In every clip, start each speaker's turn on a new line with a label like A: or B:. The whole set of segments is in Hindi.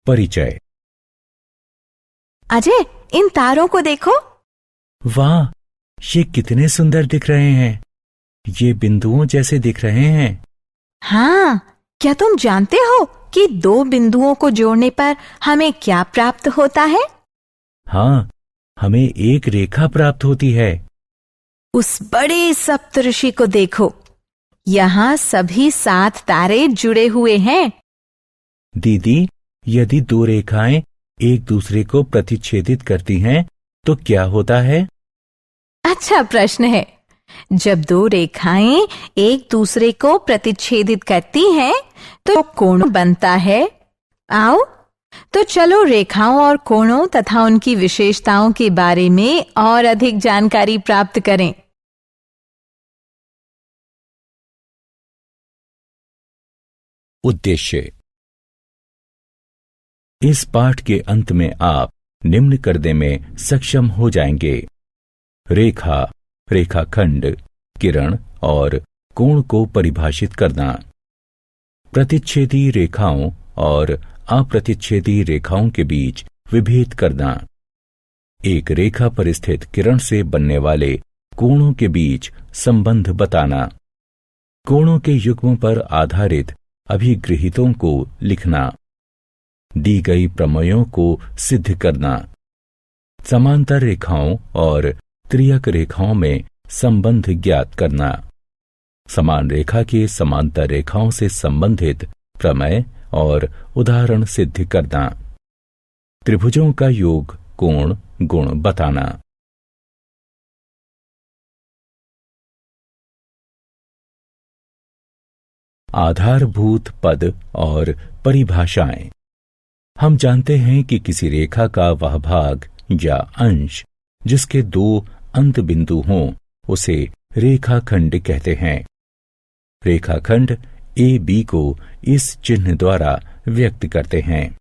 A: परिचय।
B: अजय, इन तारों को देखो।
A: वाह, ये कितने सुंदर दिख रहे हैं। ये बिंदुओं जैसे दिख रहे हैं।
B: हाँ, क्या तुम जानते हो कि दो बिंदुओं को जोड़ने पर हमें क्या प्राप्त होता है?
A: हाँ, हमें एक रेखा प्राप्त होती है।
B: उस बड़े सप्तऋषि को देखो। यहाँ सभी 7 तारे जुड़े हुए हैं।
A: दीदी, यदि दो रेखाएं एक दूसरे को प्रतिच्छेदित करती हैं, तो क्या होता है?
B: अच्छा प्रश्न है। जब दो रेखाएं एक दूसरे को प्रतिच्छेदित करती हैं, तो कोण बनता है। आओ, तो चलो रेखाओं और कोणों तथा उनकी विशेषताओं के बारे में और अधिक जानकारी प्राप्त करें।
A: उद्देश्य। इस पाठ के अंत में आप निम्न करने में सक्षम हो जाएंगे: रेखा, रेखाखंड, किरण और कोण को परिभाषित करना, प्रतिच्छेदी रेखाओं और अप्रतिच्छेदी रेखाओं के बीच विभेद करना, एक रेखा पर स्थित किरण से बनने वाले कोणों के बीच संबंध बताना, कोणों के युग्मों पर आधारित अभिगृहितों को लिखना, दी गई प्रमेयों को सिद्ध करना, समांतर रेखाओं और त्रियक रेखाओं में संबंध ज्ञात करना, समान रेखा के समांतर रेखाओं से संबंधित प्रमेय और उदाहरण सिद्ध करना, त्रिभुजों का योग, कोण, गुण बताना। आधारभूत पद और परिभाषाएं। हम जानते हैं कि किसी रेखा का वह भाग या अंश जिसके 2 अंत बिंदु हों, उसे रेखाखंड कहते हैं। रेखाखंड ए बी को इस चिन्ह द्वारा व्यक्त करते हैं।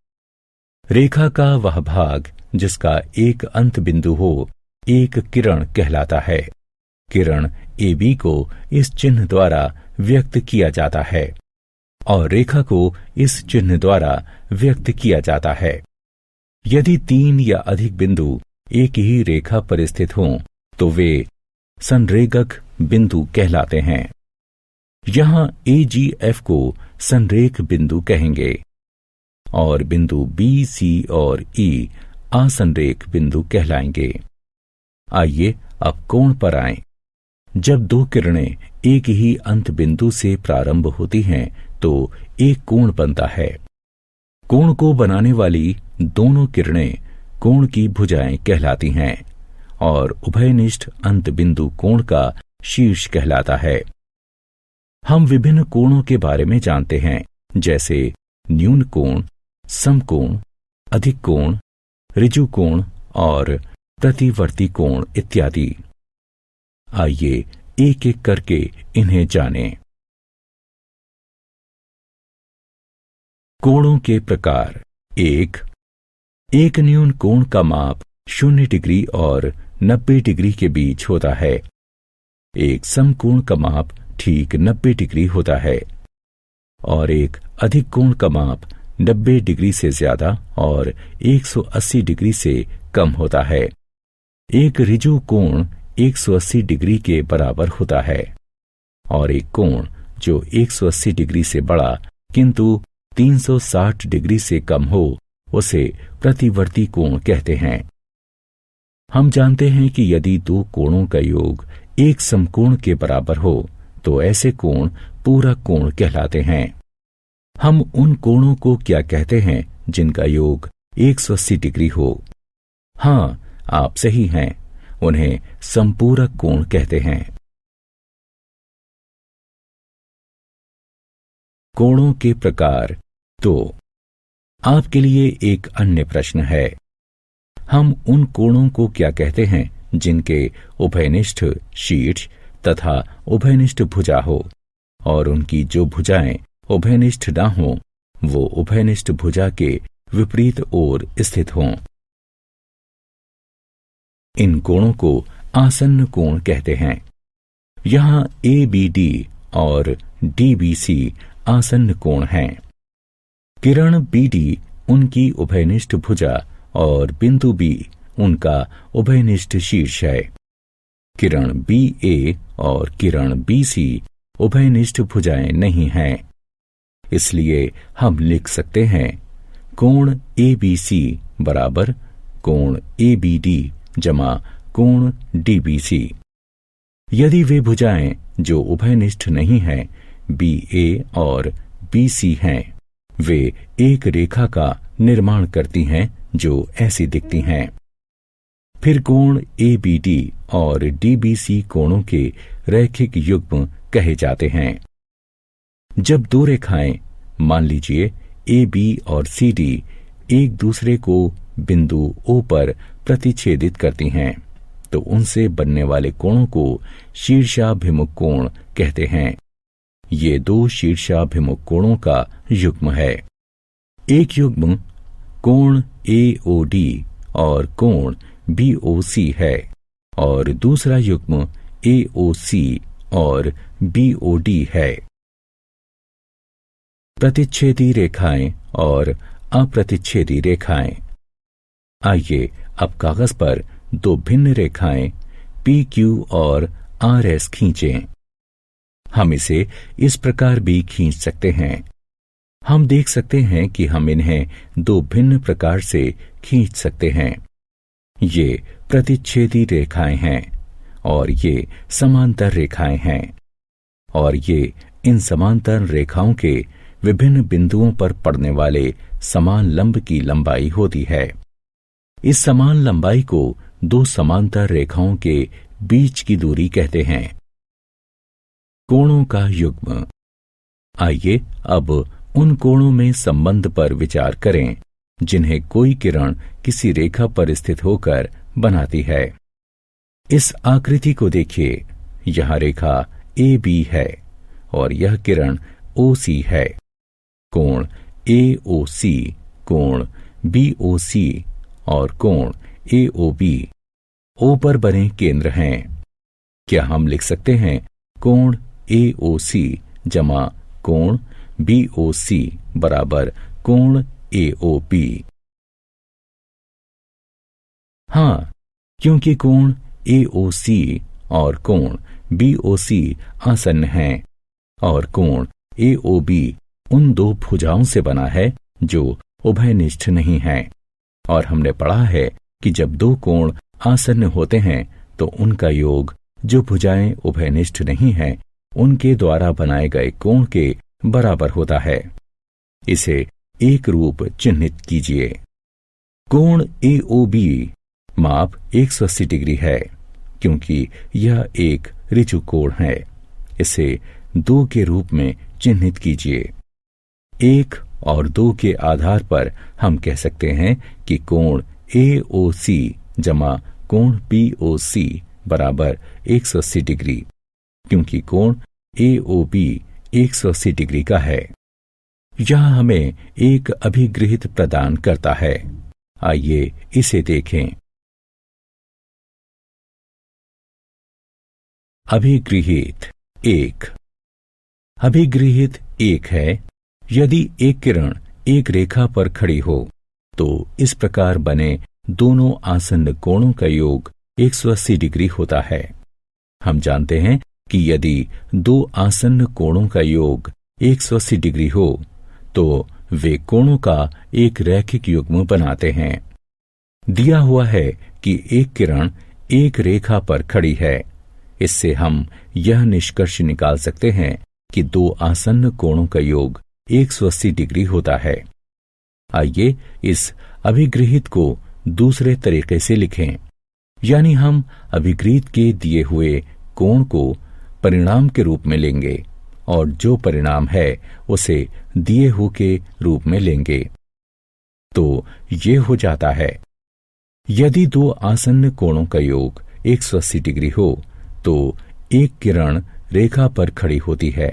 A: रेखा का वह भाग जिसका एक अंत बिंदु हो, एक किरण कहलाता है। किरण ए बी को इस चिन्ह द्वारा व्यक्त किया जाता है और रेखा को इस चिन्ह द्वारा व्यक्त किया जाता है। यदि 3 या अधिक बिंदु एक ही रेखा पर स्थित हों, तो वे संरेखक बिंदु कहलाते हैं। यहां AGF को संरेख बिंदु कहेंगे और बिंदु B, C और E असंरेख बिंदु कहलाएंगे। आइए अब कोण पर आएं। जब 2 किरणें एक ही अंत बिंदु से प्रारंभ होती हैं, तो एक कोण बनता है। कोण को बनाने वाली दोनों किरणें कोण की भुजाएं कहलाती हैं और उभयनिष्ठ अंत बिंदु कोण का शीर्ष कहलाता है। हम विभिन्न कोणों के बारे में जानते हैं, जैसे न्यून कोण, समकोण, अधिक कोण, ऋजु कोण और प्रतिवर्ती कोण इत्यादि। आइए एक एक करके इन्हें जानें। कोणों के प्रकार। एक न्यून कोण का माप 0 डिग्री और 90 डिग्री के बीच होता है। एक समकोण का माप ठीक 90 डिग्री होता है और एक अधिक कोण का माप 90 डिग्री से ज्यादा और 180 डिग्री से कम होता है। एक ऋजु कोण 180 डिग्री के बराबर होता है और एक कोण जो 180 डिग्री से बड़ा किंतु 360 डिग्री से कम हो, उसे प्रतिवर्ती कोण कहते हैं। हम जानते हैं कि यदि 2 कोणों का योग एक समकोण के बराबर हो, तो ऐसे कोण पूरक कोण कहलाते हैं। हम उन कोणों को क्या कहते हैं जिनका योग 180 डिग्री हो? हाँ, आप सही हैं, उन्हें संपूरक कोण कहते हैं। कोणों के प्रकार। तो आपके लिए एक अन्य प्रश्न है, हम उन कोणों को क्या कहते हैं जिनके उभयनिष्ठ शीर्ष तथा उभयनिष्ठ भुजा हो और उनकी जो भुजाएं उभयनिष्ठ न हो, वो उभयनिष्ठ भुजा के विपरीत ओर स्थित हों। इन कोणों को आसन्न कोण कहते हैं। यहां ABD और DBC आसन्न कोण हैं। किरण BD उनकी उभयनिष्ठ भुजा और बिंदु बी उनका उभयनिष्ठ शीर्ष है। किरण बी ए और किरण बी सी उभयनिष्ठ भुजाएं नहीं हैं। इसलिए हम लिख सकते हैं कोण ए बी सी बराबर कोण ए बी डी जमा कोण डी बी सी। यदि वे भुजाएं जो उभयनिष्ठ नहीं हैं बी ए और बी सी हैं, वे एक रेखा का निर्माण करती हैं जो ऐसी दिखती हैं। फिर कोण ए बी डी और डी बी सी कोणों के रैखिक युग्म कहे जाते हैं। जब दो रेखाएं मान लीजिए ए बी और सी डी एक दूसरे को बिंदु ओ पर प्रतिच्छेदित करती हैं, तो उनसे बनने वाले कोणों को शीर्षाभिमुख कोण कहते हैं। ये दो शीर्षाभिमुख कोणों का युग्म है। एक युग्म कोण ए ओ डी और कोण बी ओ सी है और दूसरा युग्म ए ओ सी और बी ओ डी है। प्रतिच्छेदी रेखाएं और अप्रतिच्छेदी रेखाएं। आइए अब कागज पर दो भिन्न रेखाएं पी क्यू और आर एस खींचें। हम इसे इस प्रकार भी खींच सकते हैं। हम देख सकते हैं कि हम इन्हें दो भिन्न प्रकार से खींच सकते हैं। ये प्रतिच्छेदी रेखाएं हैं और ये समांतर रेखाएं हैं और ये इन समांतर रेखाओं के विभिन्न बिंदुओं पर पड़ने वाले समान लंब की लंबाई होती है। इस समान लंबाई को दो समांतर रेखाओं के बीच की दूरी कहते हैं। कोणों का युग्म। आइए अब उन कोणों में संबंध पर विचार करें जिन्हें कोई किरण किसी रेखा पर स्थित होकर बनाती है। इस आकृति को देखिए, यह रेखा ए बी है और यह किरण ओ सी है। कोण ए ओ सी, कोण बी ओ सी और कोण ए ओ बी ओ पर बने केंद्र हैं। क्या हम लिख सकते हैं कोण ए ओ सी जमा कोण बी ओ सी बराबर कोण ए ओ बी? हाँ, क्योंकि कोण ए ओ सी और कोण बी ओ सी आसन्न हैं और कोण ए ओ बी उन दो भुजाओं से बना है जो उभयनिष्ठ नहीं हैं। और हमने पढ़ा है कि जब दो कोण आसन्न होते हैं तो उनका योग जो भुजाएं उभयनिष्ठ नहीं हैं उनके द्वारा बनाए गए कोण के बराबर होता है। इसे एक रूप चिन्हित कीजिए। कोण ए ओ बी माप 180 डिग्री है क्योंकि यह एक ऋजु कोण है। इसे 2 के रूप में चिन्हित कीजिए। 1 और 2 के आधार पर हम कह सकते हैं कि कोण ए ओ सी जमा कोण पी ओ सी बराबर 180 डिग्री, क्योंकि कोण ए ओ बी 180 डिग्री का है। यह हमें एक अभिगृहित प्रदान करता है। आइए इसे देखें। अभिगृहित 1। अभिगृहित 1 है यदि एक किरण एक रेखा पर खड़ी हो तो इस प्रकार बने दोनों आसन्न कोणों का योग 180 डिग्री होता है। हम जानते हैं कि यदि दो आसन्न कोणों का योग 180 डिग्री हो तो वे कोणों का एक रैखिक युग्म बनाते हैं। दिया हुआ है कि एक किरण एक रेखा पर खड़ी है। इससे हम यह निष्कर्ष निकाल सकते हैं कि दो आसन्न कोणों का योग 180 डिग्री होता है। आइए इस अभिगृहित को दूसरे तरीके से लिखें, यानी हम अभिगृहित के दिए हुए कोण को परिणाम के रूप में लेंगे और जो परिणाम है उसे दिए हुए के रूप में लेंगे। तो ये हो जाता है, यदि दो आसन्न कोणों का योग 180 डिग्री हो तो एक किरण रेखा पर खड़ी होती है,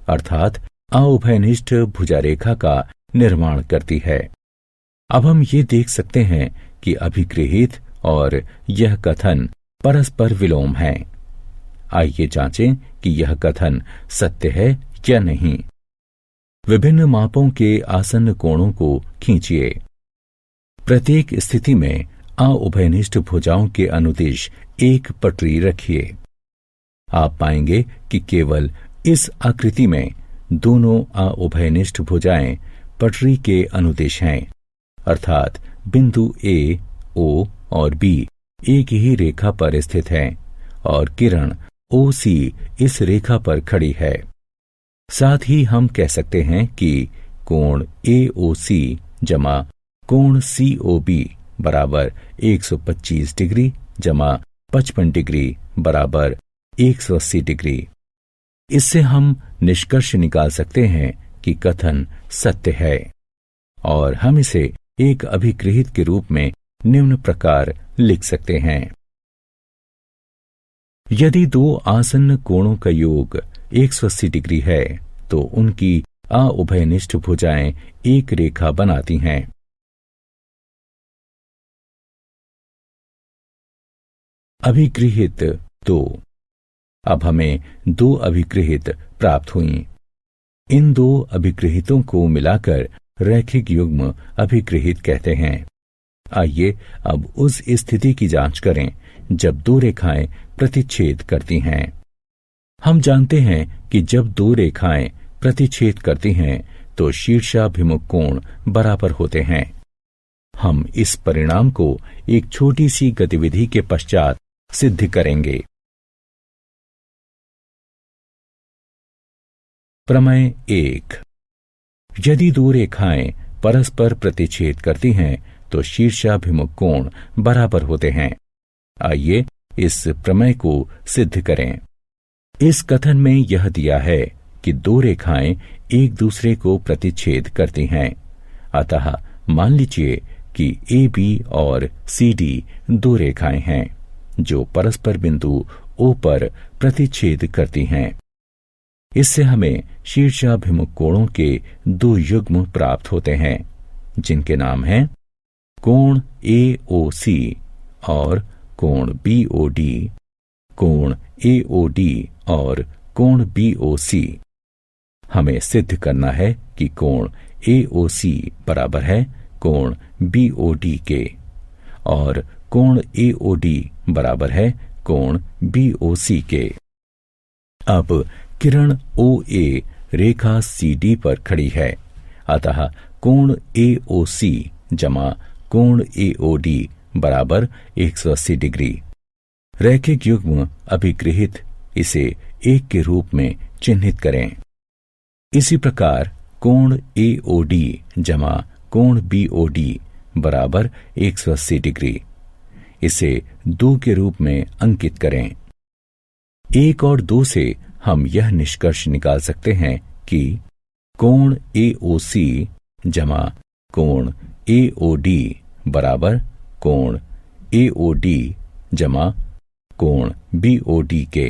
A: अर्थात अउभयनिष्ठ भुजा रेखा का निर्माण करती है। अब हम ये देख सकते हैं कि अभिगृहित और यह कथन परस्पर विलोम है। आइए जांचें कि यह कथन सत्य है या नहीं। विभिन्न मापों के आसन्न कोणों को खींचिए। प्रत्येक स्थिति में अउभयनिष्ठ भुजाओं के अनुदिश एक पटरी रखिए। आप पाएंगे कि केवल इस आकृति में दोनों अउभयनिष्ठ भुजाएं पटरी के अनुदिश हैं, अर्थात बिंदु ए, ओ और बी एक ही रेखा पर स्थित हैं और किरण ओ सी इस रेखा पर खड़ी है। साथ ही हम कह सकते हैं कि कोण ए ओ सी जमा कोण सी ओ बी बराबर 125 डिग्री जमा 55 डिग्री बराबर 180 डिग्री। इससे हम निष्कर्ष निकाल सकते हैं कि कथन सत्य है और हम इसे एक अभिगृहित के रूप में निम्न प्रकार लिख सकते हैं। यदि दो आसन्न कोणों का योग 180 डिग्री है तो उनकी अउभयनिष्ठ भुजाएं एक रेखा बनाती हैं। अभिगृहित 2। अब हमें दो अभिगृहित प्राप्त हुई। इन दो अभिगृहितों को मिलाकर रैखिक युग्म अभिगृहित कहते हैं। आइए अब उस स्थिति की जांच करें जब दो रेखाएं प्रतिच्छेद करती हैं। हम जानते हैं कि जब दो रेखाएं प्रतिच्छेद करती हैं तो शीर्षाभिमुख कोण बराबर होते हैं। हम इस परिणाम को एक छोटी सी गतिविधि के पश्चात सिद्ध करेंगे। प्रमेय 1। यदि दो रेखाएं परस्पर प्रतिच्छेद करती हैं तो शीर्षाभिमुख कोण बराबर होते हैं। आइए इस प्रमेय को सिद्ध करें। इस कथन में यह दिया है कि दो रेखाएं एक दूसरे को प्रतिच्छेद करती हैं। अतः मान लीजिए कि ए बी और सी डी दो रेखाएं हैं जो परस्पर बिंदु ओ पर प्रतिच्छेद करती हैं। इससे हमें शीर्षाभिमुख कोणों के दो युग्म प्राप्त होते हैं जिनके नाम हैं कोण ए ओ सी और कोण बी ओ डी, कोण ए ओ डी और कोण बी ओ सी। हमें सिद्ध करना है कि कोण ए ओ सी बराबर है कोण बी ओ डी के और कोण ए ओ डी बराबर है कोण बी ओ सी के। अब किरण ओ ए रेखा सी डी पर खड़ी है, अतः कोण ए ओ सी जमा कोण ए ओ डी बराबर 180 डिग्री। रैखिक युग्म अभिगृहित इसे एक के रूप में चिन्हित करें। इसी प्रकार कोण ए ओ डी जमा कोण बी ओ डी बराबर 180 डिग्री, इसे 2 के रूप में अंकित करें। 1 और 2 से हम यह निष्कर्ष निकाल सकते हैं कि कोण ए ओ सी जमा कोण ए ओ डी बराबर कोण ए ओ डी जमा कोण बी ओ डी के।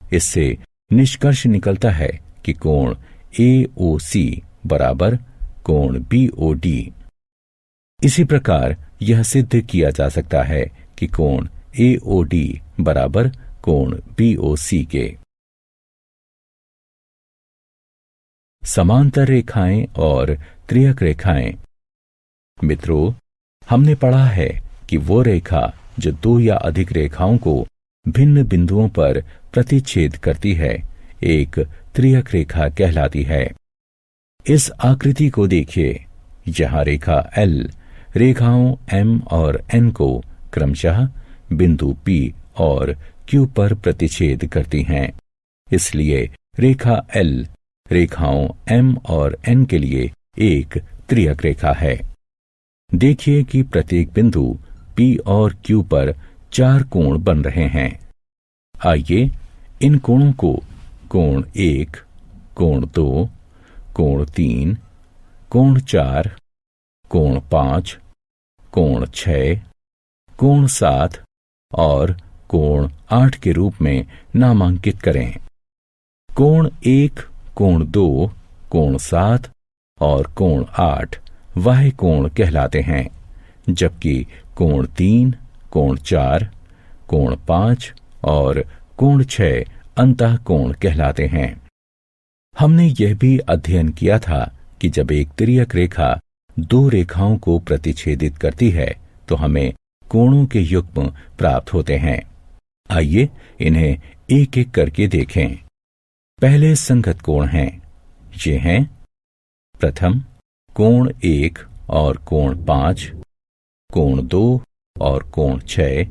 A: इससे निष्कर्ष निकलता है कि कोण ए ओ सी बराबर कोण बी ओ डी। इसी प्रकार यह सिद्ध किया जा सकता है कि कोण ए ओ डी बराबर कोण बी ओ सी के। समांतर रेखाएं और त्रियक रेखाएं। मित्रों, हमने पढ़ा है कि वो रेखा जो 2 या अधिक रेखाओं को भिन्न बिंदुओं पर प्रतिच्छेद करती है एक त्रियक रेखा कहलाती है। इस आकृति को देखिए। यहाँ रेखा L रेखाओं M और N को क्रमशः बिंदु P और Q पर प्रतिच्छेद करती हैं। इसलिए रेखा L रेखाओं M और N के लिए एक त्रियक रेखा है। देखिए कि प्रत्येक बिंदु P और Q पर 4 कोण बन रहे हैं। आइए इन कोणों को कोण 1, कोण 2, कोण 3, कोण 4, कोण 5, कोण 6, कोण 7 और कोण 8 के रूप में नामांकित करें। कोण 1, कोण 2, कोण 7 और कोण 8 बाह्य कोण कहलाते हैं, जबकि कोण 3, कोण 4, कोण 5 और कोण 6 अंतः कोण कहलाते हैं। हमने यह भी अध्ययन किया था कि जब एक तिर्यक रेखा दो रेखाओं को प्रतिच्छेदित करती है तो हमें कोणों के युग्म प्राप्त होते हैं। आइए इन्हें एक एक करके देखें। पहले संगत कोण हैं। ये हैं प्रथम कोण 1 और कोण 5, कोण 2 और कोण 6,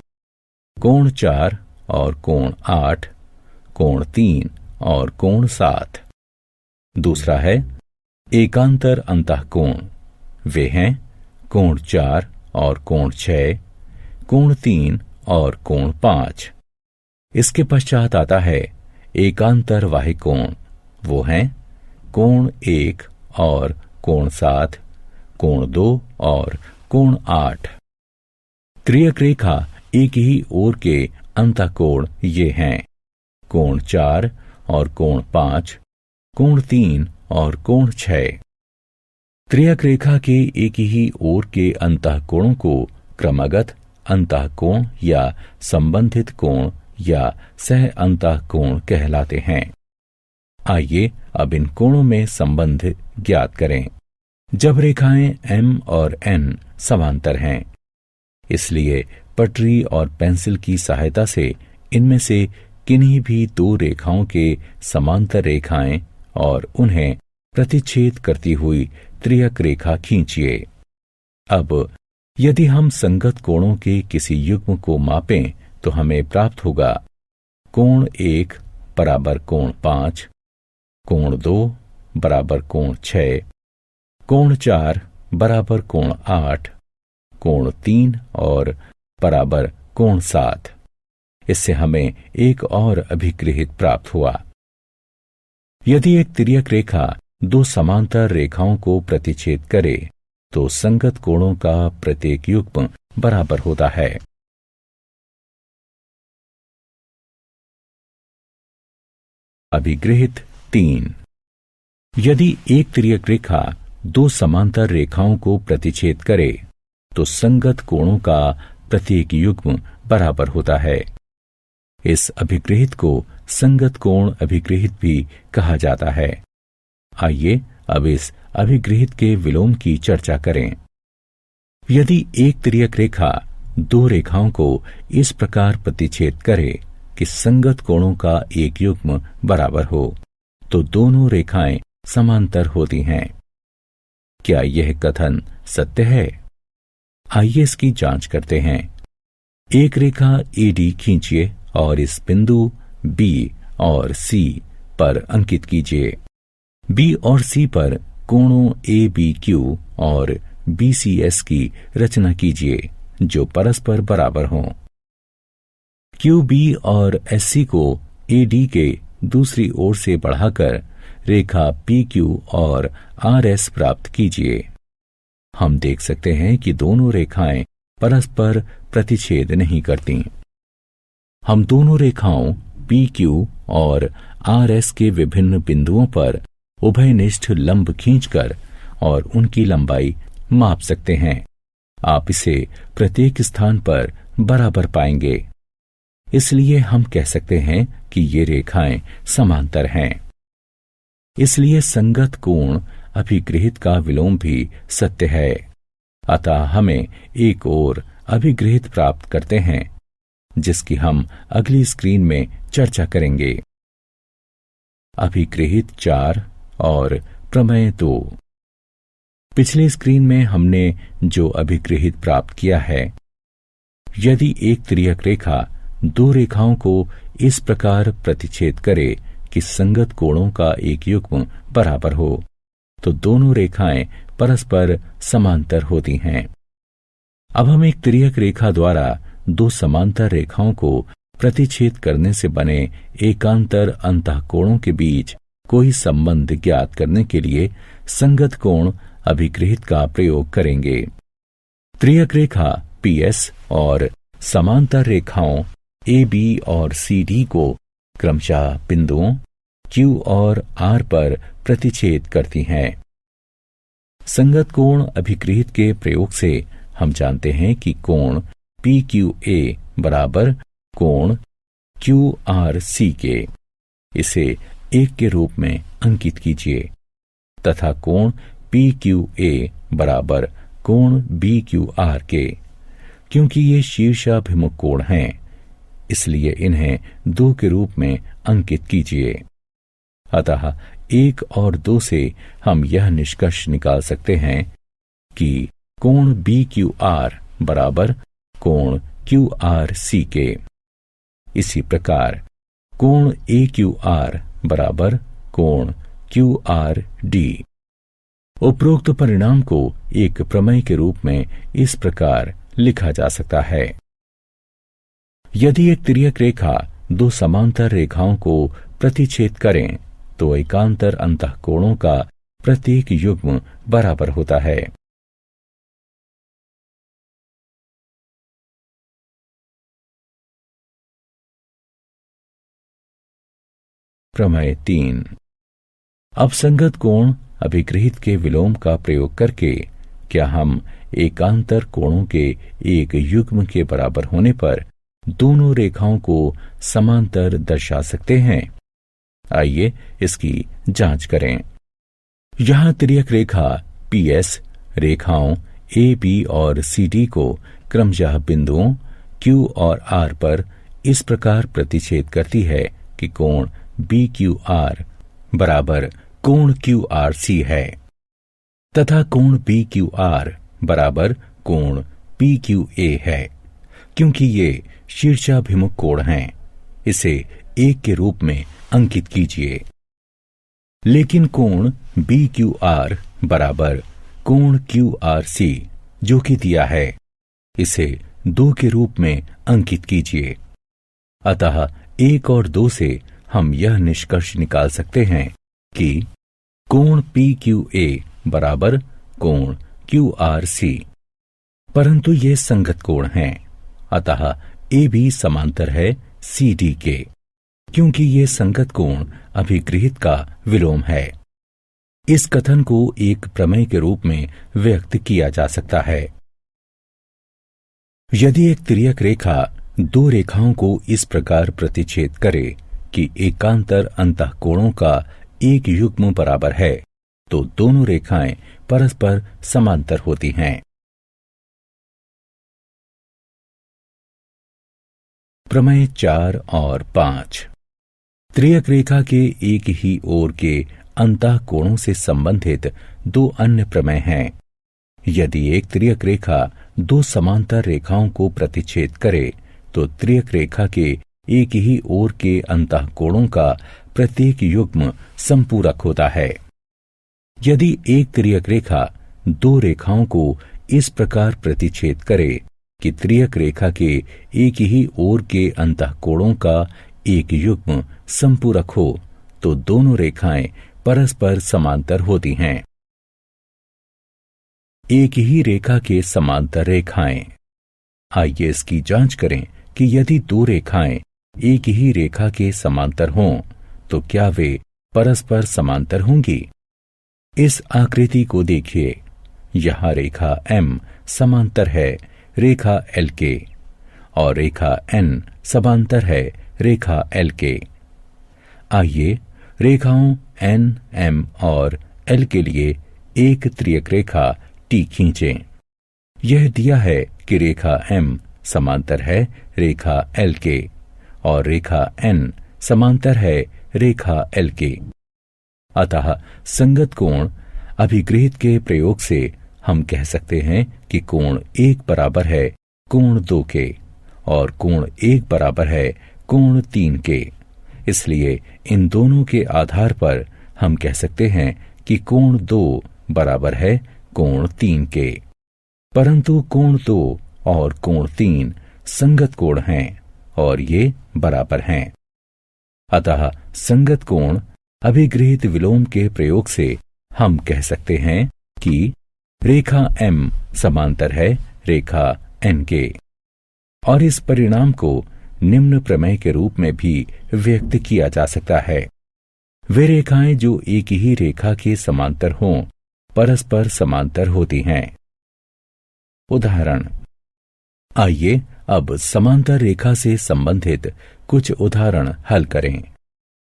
A: कोण 4 और कोण 8, कोण 3 और कोण 7। दूसरा है एकांतर अंतःकोण। वे हैं कोण 4 और कोण 6, कोण 3 और कोण 5। इसके पश्चात आता है एकांतर बाह्य कोण। वो हैं कोण 1 और कोण 7, कोण 2 और कोण 8। तिर्यक रेखा एक ही ओर के अंतःकोण ये हैं कोण 4 और कोण 5, कोण 3 और कोण 6। तिर्यक रेखा के एक ही ओर के अंतःकोणों को क्रमगत अंतःकोण या संबंधित कोण या सह अंतःकोण कहलाते हैं। आइए अब इन कोणों में संबंध ज्ञात करें। जब रेखाएं M और N समांतर हैं, इसलिए पटरी और पेंसिल की सहायता से इनमें से किन्हीं भी दो रेखाओं के समांतर रेखाएं और उन्हें प्रतिच्छेद करती हुई तिर्यक रेखा खींचिए। अब यदि हम संगत कोणों के किसी युग्म को मापें तो हमें प्राप्त होगा कोण 1 बराबर कोण 5, कोण 2 बराबर कोण 6, कोण 4 बराबर कोण 8, कोण 3 और बराबर कोण 7। इससे हमें एक और अभिगृहित प्राप्त हुआ। यदि एक तिर्यक रेखा दो समांतर रेखाओं को प्रतिच्छेद करे तो संगत कोणों का प्रत्येक युग्म बराबर होता है। अभिगृहित 3। यदि एक तिर्यक रेखा दो समांतर रेखाओं को प्रतिच्छेद करे तो संगत कोणों का प्रत्येक युग्म बराबर होता है। इस अभिगृहित को संगत कोण अभिगृहित भी कहा जाता है। आइए अब इस अभिगृहित के विलोम की चर्चा करें। यदि एक तिर्यक रेखा दो रेखाओं को इस प्रकार प्रतिच्छेद करे कि संगत कोणों का एक युग्म बराबर हो तो दोनों रेखाएं समांतर होती हैं। क्या यह कथन सत्य है? आइए इसकी जांच करते हैं। एक रेखा AD खींचिए और इस बिंदु B और C पर अंकित कीजिए। B और C पर कोणों ABQ और BCS की रचना कीजिए जो परस्पर बराबर हों। QB और SC को AD के दूसरी ओर से बढ़ाकर रेखा PQ और RS प्राप्त कीजिए। हम देख सकते हैं कि दोनों रेखाएं परस्पर प्रतिच्छेद नहीं करती। हम दोनों रेखाओं PQ और RS के विभिन्न बिंदुओं पर उभयनिष्ठ लंब खींचकर और उनकी लंबाई माप सकते हैं। आप इसे प्रत्येक स्थान पर बराबर पाएंगे। इसलिए हम कह सकते हैं कि ये रेखाएं समांतर हैं। इसलिए संगत कोण अभिगृहित का विलोम भी सत्य है। अतः हमें एक और अभिगृहित प्राप्त करते हैं जिसकी हम अगली स्क्रीन में चर्चा करेंगे। अभिगृहित 4 और प्रमेय 2। पिछले स्क्रीन में हमने जो अभिगृहित प्राप्त किया है, यदि एक तिर्यक रेखा दो रेखाओं को इस प्रकार प्रतिच्छेद करे कि संगत कोणों का एक युग्म बराबर हो तो दोनों रेखाएं परस्पर समांतर होती हैं। अब हम एक तिर्यक रेखा द्वारा दो समांतर रेखाओं को प्रतिच्छेद करने से बने एकांतर अंतःकोणों के बीच कोई संबंध ज्ञात करने के लिए संगत कोण अभिगृहित का प्रयोग करेंगे। तिर्यक रेखा PS और समांतर रेखाओं AB और CD को क्रमशः बिंदुओं Q और R पर प्रतिच्छेद करती हैं। संगत कोण अभिगृहित के प्रयोग से हम जानते हैं कि कोण PQA बराबर कोण QRC के। इसे 1 के रूप में अंकित कीजिए तथा कोण PQA बराबर कोण BQR के। क्योंकि ये शीर्षाभिमुख कोण हैं, इसलिए इन्हें 2 के रूप में अंकित कीजिए। अतः 1 और 2 से हम यह निष्कर्ष निकाल सकते हैं कि कोण BQR बराबर कोण QRC के। इसी प्रकार कोण AQR बराबर कोण QRD। उपरोक्त परिणाम को एक प्रमेय के रूप में इस प्रकार लिखा जा सकता है। यदि एक तिर्यक रेखा 2 समांतर रेखाओं को प्रतिच्छेद करें तो एकांतर अंतःकोणों का प्रत्येक युग्म बराबर होता है। प्रमेय 3। अब संगत कोण अभिगृहित के विलोम का प्रयोग करके क्या हम एकांतर कोणों के एक युग्म के बराबर होने पर दोनों रेखाओं को समांतर दर्शा सकते हैं? आइए इसकी जांच करें। यहां तिर्यक रेखा PS रेखाओं AB और CD को क्रमशः बिंदुओं Q और R पर इस प्रकार प्रतिच्छेद करती है कि कोण BQR बराबर कोण QRC है तथा कोण BQR बराबर कोण PQA है। क्योंकि ये शीर्षाभिमुख कोण हैं, इसे 1 के रूप में अंकित कीजिए। लेकिन कोण BQR बराबर कोण QRC जो कि दिया है, इसे 2 के रूप में अंकित कीजिए। अतः 1 और 2 से हम यह निष्कर्ष निकाल सकते हैं कि कोण PQA बराबर कोण QRC। परंतु ये संगत कोण हैं, अतः AB समांतर है CD के। क्योंकि ये संगत कोण अभिगृहित का विलोम है। इस कथन को एक प्रमेय के रूप में व्यक्त किया जा सकता है। यदि एक तिर्यक रेखा 2 रेखाओं को इस प्रकार प्रतिच्छेद करे कि एकांतर अंतःकोणों का एक युग्म बराबर है, तो दोनों रेखाएं परस्पर समांतर होती हैं। प्रमेय 4 और 5। तिर्यक रेखा के एक ही ओर के अंतःकोणों से संबंधित 2 अन्य प्रमेय हैं। यदि एक तिर्यक रेखा 2 समांतर रेखाओं को प्रतिच्छेद करे तो तिर्यक रेखा के एक ही ओर के अंतःकोणों का प्रत्येक युग्म संपूरक होता है। यदि एक तिर्यक रेखा 2 रेखाओं को इस प्रकार प्रतिच्छेद करे कि तिर्यक रेखा के एक ही ओर के अंतःकोणों का एक युग्म संपूरक हो, तो दोनों रेखाएं परस्पर समांतर होती हैं। एक ही रेखा के समांतर रेखाएं। आइए इसकी जांच करें कि यदि 2 रेखाएं एक ही रेखा के समांतर हों तो क्या वे परस्पर समांतर होंगी। इस आकृति को देखिए। यहां रेखा M समांतर है रेखा L के और रेखा N समांतर है रेखा L के। आइए रेखाओं N, M और L के लिए एक तिर्यक रेखा T खींचें। यह दिया है कि रेखा M समांतर है रेखा L के और रेखा N समांतर है रेखा L के। अतः संगत कोण अभिगृहित के प्रयोग से हम कह सकते हैं कि कोण 1 बराबर है कोण 2 के और कोण 1 बराबर है कोण 3 के। इसलिए इन दोनों के आधार पर हम कह सकते हैं कि कोण 2 बराबर है कोण 3 के। परंतु कोण 2 और कोण 3 संगत कोण हैं और ये बराबर हैं। अतः संगत कोण अभिगृहित विलोम के प्रयोग से हम कह सकते हैं कि रेखा M समांतर है रेखा N के। और इस परिणाम को निम्न प्रमेय के रूप में भी व्यक्त किया जा सकता है। वे रेखाएं जो एक ही रेखा के समांतर हों परस्पर समांतर होती हैं। उदाहरण। आइए अब समांतर रेखा से संबंधित कुछ उदाहरण हल करें।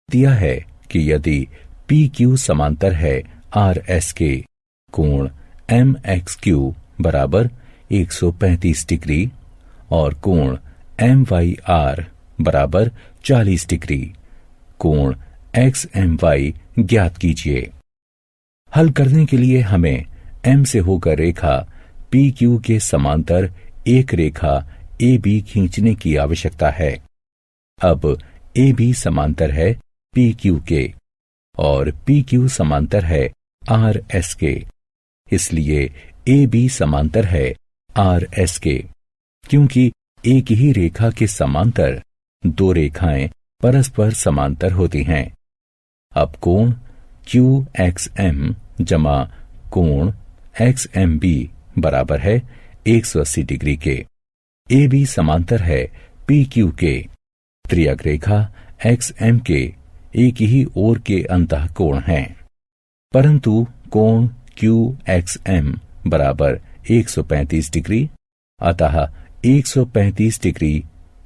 A: दिया है कि यदि पी क्यू समांतर है आर एस के, कोण एम एक्स क्यू बराबर 135 डिग्री और कोण एम वाई आर बराबर 40 डिग्री, कोण एक्स एम वाई ज्ञात कीजिए। हल करने के लिए हमें एम से होकर रेखा पी क्यू के समांतर एक रेखा ए बी खींचने की आवश्यकता है। अब ए बी समांतर है पी क्यू के और पी क्यू समांतर है आर एस के, इसलिए ए बी समांतर है आर एस के। क्योंकि एक ही रेखा के समांतर दो रेखाएं परस्पर समांतर होती हैं। अब कोण क्यू एक्स एम जमा कोण एक्स एम बी बराबर है 180 डिग्री के। ए बी समांतर है पी क्यू के। त्रियक रेखा एक्स एम के एक ही ओर के अंतः कोण हैं, परंतु कोण क्यू एक्स एम बराबर 135 डिग्री, अतः 135 डिग्री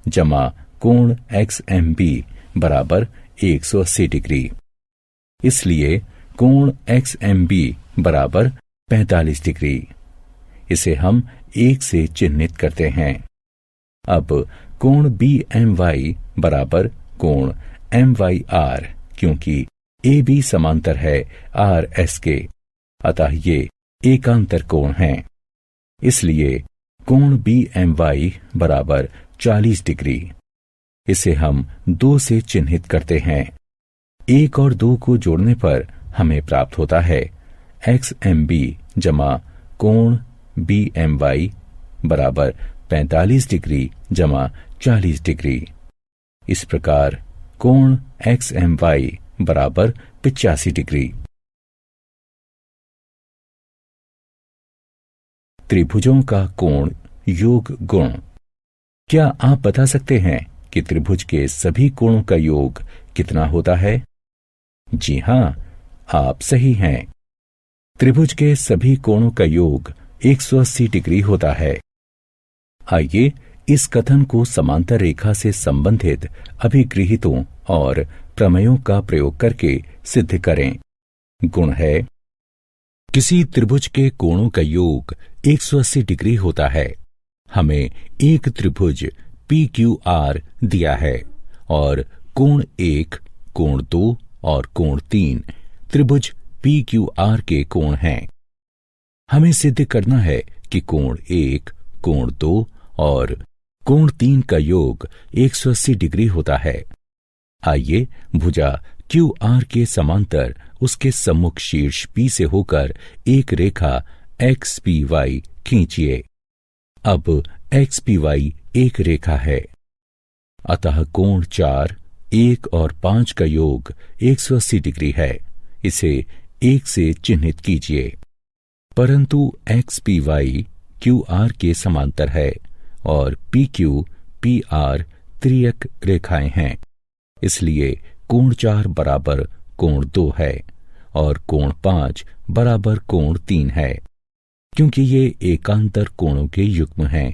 A: जमा कोण एक्स एम बी बराबर 180 डिग्री। इसलिए कोण एक्स एम बी बराबर 45 डिग्री। इसे हम 1 से चिन्हित करते हैं। अब कोण बी एम वाई बराबर कोण एम वाई आर, क्योंकि ए बी समांतर है आर एस के, अतः ये एकांतर कोण हैं। इसलिए कोण बी एम वाई बराबर 40 डिग्री। इसे हम 2 से चिन्हित करते हैं। 1 और 2 को जोड़ने पर हमें प्राप्त होता है एक्स एम बी जमा कोण बी एम वाई बराबर 45 डिग्री जमा 40 डिग्री। इस प्रकार कोण एक्स एम वाई बराबर 85 डिग्री। त्रिभुजों का कोण योग गुण। क्या आप बता सकते हैं कि त्रिभुज के सभी कोणों का योग कितना होता है? जी हां, आप सही हैं। त्रिभुज के सभी कोणों का योग 180 डिग्री होता है। आइए इस कथन को समांतर रेखा से संबंधित अभिगृहितों और प्रमेयों का प्रयोग करके सिद्ध करें। गुण है, किसी त्रिभुज के कोणों का योग 180 डिग्री होता है। हमें एक त्रिभुज पी क्यू आर दिया है और कोण 1, कोण 2 और कोण 3 त्रिभुज पी क्यू आर के कोण हैं। हमें सिद्ध करना है कि कोण 1, कोण 2 और कोण 3 का योग 180 डिग्री होता है। आइए भुजा क्यू आर के समांतर उसके सम्मुख शीर्ष पी से होकर एक रेखा एक्स पी वाई खींचिए। अब एक्स पी वाई एक रेखा है, अतः कोण 4, 1 और 5 का योग 180 डिग्री है। इसे 1 से चिन्हित कीजिए। परंतु X P Y Q R के समांतर है और पी क्यू पी आर त्रियक रेखाएं हैं। इसलिए कोण 4 बराबर कोण 2 है और कोण 5 बराबर कोण 3 है, क्योंकि ये एकांतर कोणों के युग्म हैं।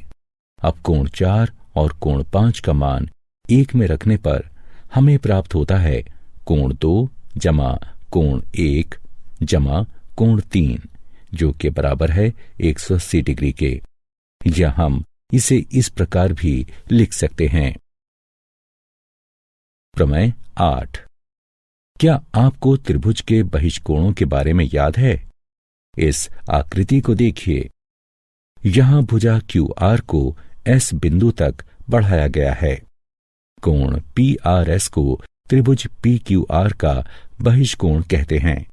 A: अब कोण 4 और कोण 5 का मान 1 में रखने पर हमें प्राप्त होता है कोण 2 जमा कोण 1 जमा कोण 3, जो के बराबर है 180 डिग्री के। या हम इसे इस प्रकार भी लिख सकते हैं। प्रमेय 8। क्या आपको त्रिभुज के बहिष्कोणों के बारे में याद है? इस आकृति को देखिए। यहां भुजा क्यू आर को एस बिंदु तक बढ़ाया गया है। कोण पी आर एस को त्रिभुज पी क्यू आर का बहिष्कोण कहते हैं।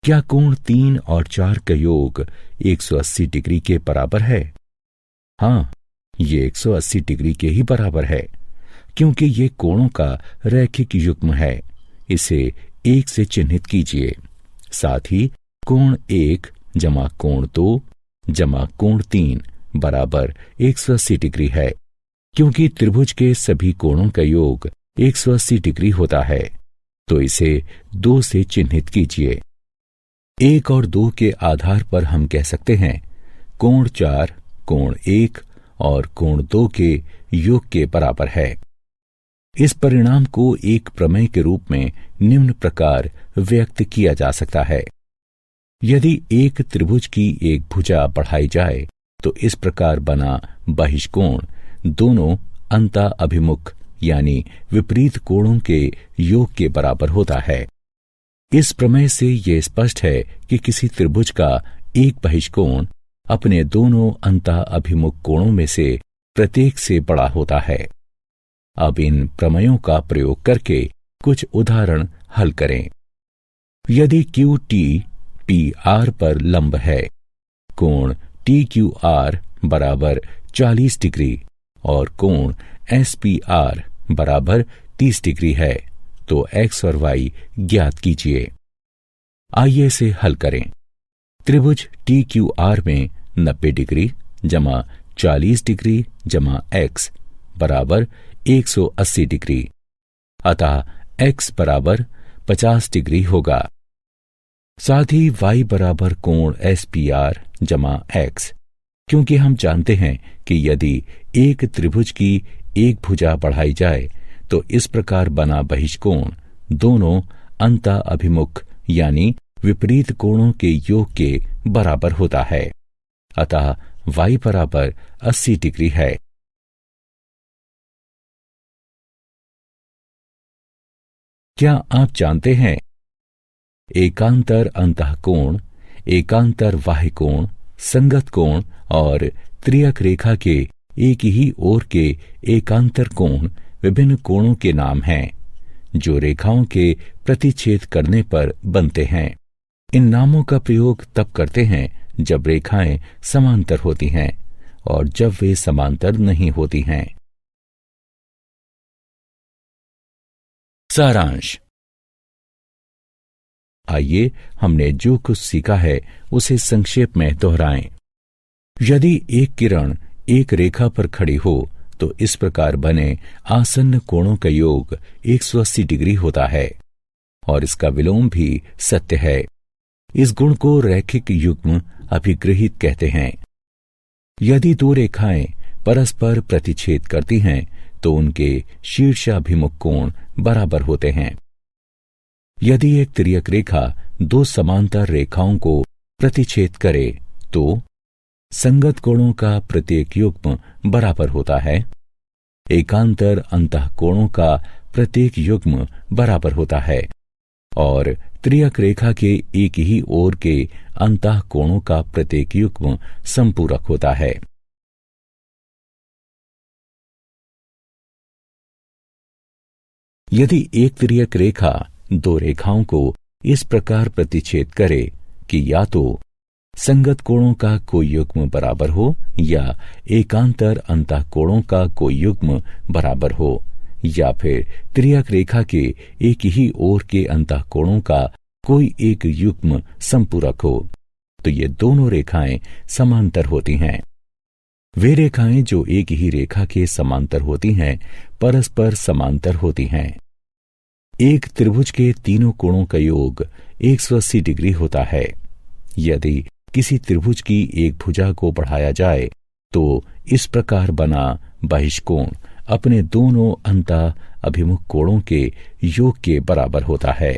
A: क्या कोण 3 और 4 का योग 180 डिग्री के बराबर है? हाँ, ये 180 डिग्री के ही बराबर है, क्योंकि ये कोणों का रैखिक युग्म है। इसे 1 से चिन्हित कीजिए। साथ ही कोण 1 जमा कोण 2 जमा कोण 3 बराबर 180 डिग्री है। क्योंकि त्रिभुज के सभी कोणों का योग 180 डिग्री होता है, तो इसे 2 से चिन्हित कीजिए। 1 और 2 के आधार पर हम कह सकते हैं कोण 4 कोण 1 और कोण 2 के योग के बराबर है। इस परिणाम को एक प्रमेय के रूप में निम्न प्रकार व्यक्त किया जा सकता है। यदि एक त्रिभुज की एक भुजा बढ़ाई जाए तो इस प्रकार बना बहिष्कोण दोनों अंतः अभिमुख यानी विपरीत कोणों के योग के बराबर होता है। इस प्रमेय से यह स्पष्ट है कि किसी त्रिभुज का एक बहिष्कोण अपने दोनों अंतः अभिमुख कोणों में से प्रत्येक से बड़ा होता है। अब इन प्रमेयों का प्रयोग करके कुछ उदाहरण हल करें। यदि क्यू टी पी आर पर लंब है, कोण टी क्यू आर बराबर 40 डिग्री और कोण एस पी आर बराबर 30 डिग्री है, तो एक्स और वाई ज्ञात कीजिए। आइए इसे हल करें। त्रिभुज टी क्यू आर में 90 डिग्री जमा 40 डिग्री जमा एक्स बराबर 180 डिग्री, अतः एक्स बराबर 50 डिग्री होगा। साथ ही वाई बराबर कोण एस पी आर जमा एक्स, क्योंकि हम जानते हैं कि यदि एक त्रिभुज की एक भुजा बढ़ाई जाए तो इस प्रकार बना बहिष्कोण दोनों अंतः अभिमुख यानी विपरीत कोणों के योग के बराबर होता है, अतः y बराबर 80 डिग्री है। क्या आप जानते हैं एकांतर अंतः कोण, एकांतर बाह्य कोण, संगत कोण और त्रियक रेखा के एक ही ओर के एकांतर कोण विभिन्न कोणों के नाम हैं जो रेखाओं के प्रतिच्छेद करने पर बनते हैं। इन नामों का प्रयोग तब करते हैं जब रेखाएं समांतर होती हैं और जब वे समांतर नहीं होती हैं। सारांश। आइए हमने जो कुछ सीखा है उसे संक्षेप में दोहराएं। यदि एक किरण एक रेखा पर खड़ी हो तो इस प्रकार बने आसन्न कोणों का योग 180 डिग्री होता है और इसका विलोम भी सत्य है। इस गुण को रैखिक युग्म अभिगृहित कहते हैं। यदि दो रेखाएं परस्पर प्रतिच्छेद करती हैं तो उनके शीर्षाभिमुख कोण बराबर होते हैं। यदि एक तिर्यक रेखा दो समांतर रेखाओं को प्रतिच्छेद करे तो संगत कोणों का प्रत्येक युग्म बराबर होता है। एकांतर अंतः कोणों का प्रत्येक युग्म बराबर होता है और त्रियक रेखा के एक ही ओर के अंतः कोणों का प्रत्येक युग्म संपूरक होता है। यदि एक तिर्यक रेखा दो रेखाओं को इस प्रकार प्रतिच्छेद करे कि या तो संगत कोणों का कोई युग्म बराबर हो या एकांतर अंतः कोणों का कोई युग्म बराबर हो या फिर त्रियक रेखा के एक ही ओर के अंतः कोणों का कोई एक युग्म संपूरक हो, तो ये दोनों रेखाएं समांतर होती हैं। वे रेखाएं जो एक ही रेखा के समांतर होती हैं परस्पर समांतर होती हैं। एक त्रिभुज के तीनों कोणों का योग 180 डिग्री होता है। यदि किसी त्रिभुज की एक भुजा को बढ़ाया जाए तो इस प्रकार बना बहिष्कोण अपने दोनों अंतः अभिमुख कोणों के योग के बराबर होता है।